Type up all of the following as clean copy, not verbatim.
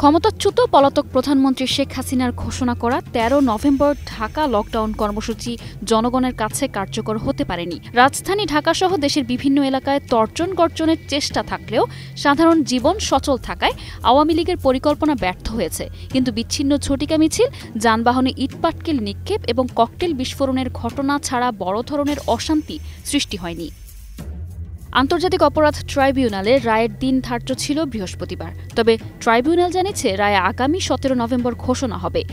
ক্ষমতাচ্যুত পলাতক প্রধানমন্ত্রী শেখ হাসিনার ঘোষণা করা ১৩ নভেম্বর ঢাকা লকডাউন কর্মসূচি জনগণের কাছে কার্যকর হতে পারেনি। রাজধানী ঢাকাসহ দেশের বিভিন্ন এলাকায় তর্জন গর্জনের চেষ্টা থাকলেও সাধারণ জীবন সচল থাকায় আওয়ামী লীগের পরিকল্পনা ব্যর্থ হয়েছে। কিন্তু বিচ্ছিন্ন ঝটিকা মিছিল, যানবাহনে ইটপাটকেল নিক্ষেপ এবং ককটেল বিস্ফোরণের ঘটনা ছাড়া বড় ধরনের অশান্তি সৃষ্টি হয়নি। আন্তর্জাতিক অপরাধ ট্রাইব্যুনালে রায়ের দিন ধার্য ছিল বৃহস্পতিবার। তবে ট্রাইব্যুনাল জানিয়েছে রায় আগামী ১৭ নভেম্বর ঘোষণা হবে।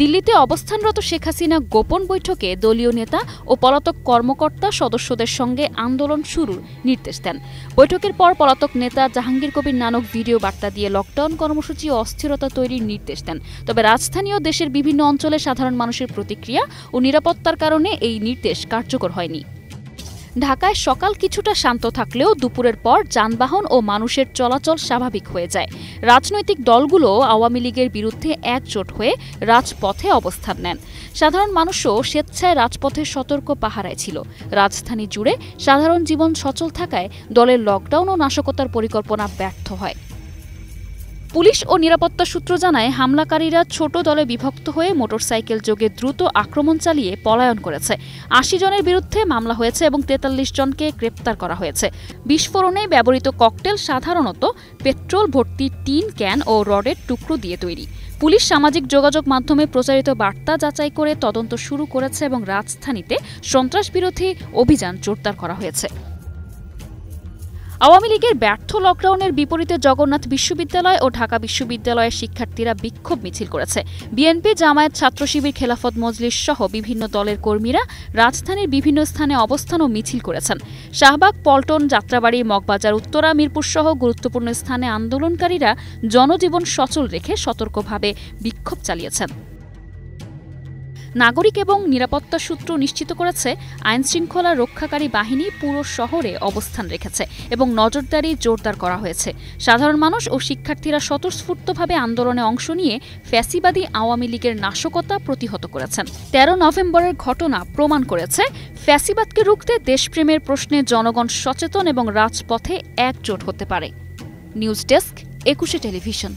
দিল্লিতে অবস্থানরত শেখ হাসিনা গোপন বৈঠকে দলীয় নেতা ও পলাতক কর্মকর্তা সদস্যদের সঙ্গে আন্দোলন শুরুর নির্দেশ দেন। বৈঠকের পর পলাতক নেতা জাহাঙ্গীর কবির নানক ভিডিও বার্তা দিয়ে লকডাউন কর্মসূচি ও অস্থিরতা তৈরির নির্দেশ দেন। তবে রাজধানী ও দেশের বিভিন্ন অঞ্চলে সাধারণ মানুষের প্রতিক্রিয়া ও নিরাপত্তার কারণে এই নির্দেশ কার্যকর হয়নি। ঢাকায় সকাল কিছুটা শান্ত থাকলেও দুপুরের পর যানবাহন ও মানুষের চলাচল স্বাভাবিক হয়ে যায়। রাজনৈতিক দলগুলো আওয়ামী লীগের বিরুদ্ধে একজোট হয়ে রাজপথে অবস্থান নেন। সাধারণ মানুষও স্বেচ্ছায় রাজপথে সতর্ক পাহারায় ছিল। রাজধানী জুড়ে সাধারণ জীবন সচল থাকায় দলের লকডাউন ও নাশকতার পরিকল্পনা ব্যর্থ হয়। পুলিশ ও নিরাপত্তা সূত্র জানায়, হামলাকারীরা ছোট দলে বিভক্ত হয়ে মোটরসাইকেল যোগে দ্রুত আক্রমণ চালিয়ে পলায়ন করেছে। ৮০ জনের বিরুদ্ধে মামলা হয়েছে এবং ৪৩ জনকে গ্রেপ্তার করা হয়েছে। বিস্ফোরণে ব্যবহৃত ককটেল সাধারণত পেট্রোল ভর্তি টিন ক্যান ও রডের টুকরো দিয়ে তৈরি। পুলিশ সামাজিক যোগাযোগ মাধ্যমে প্রচারিত বার্তা যাচাই করে তদন্ত শুরু করেছে এবং রাজধানীতে সন্ত্রাসবিরোধী অভিযান জোরদার করা হয়েছে। আওয়ামী লীগের ব্যর্থ লকডাউনের বিপরীতে জগন্নাথ বিশ্ববিদ্যালয় ও ঢাকা বিশ্ববিদ্যালয়ের শিক্ষার্থীরা বিক্ষোভ মিছিল করেছে। বিএনপি, জামায়াত, ছাত্র শিবির, খেলাফত মজলিস সহ বিভিন্ন দলের কর্মীরা রাজধানীর বিভিন্ন স্থানে অবস্থান ও মিছিল করেছেন। শাহবাগ, পল্টন, যাত্রাবাড়ি, মগবাজার, উত্তরা, মিরপুর সহ গুরুত্বপূর্ণ স্থানে আন্দোলনকারীরা জনজীবন সচল রেখে সতর্কভাবে বিক্ষোভ চালিয়েছেন। নাগরিক এবং নিরাপত্তা সূত্র নিশ্চিত করেছে, আইনশৃঙ্খলা রক্ষাকারী বাহিনী পুরো শহরে অবস্থান রেখেছে এবং নজরদারি জোরদার করা হয়েছে। সাধারণ মানুষ ও শিক্ষার্থীরা স্বতঃস্ফূর্তভাবে আন্দোলনে অংশ নিয়ে ফ্যাসিবাদী আওয়ামী লীগের নাশকতা প্রতিহত করেছেন। ১৩ নভেম্বরের ঘটনা প্রমাণ করেছে, ফ্যাসিবাদকে রুখতে দেশপ্রেমের প্রশ্নে জনগণ সচেতন এবং রাজপথে একজোট হতে পারে। News desk, ২১ television.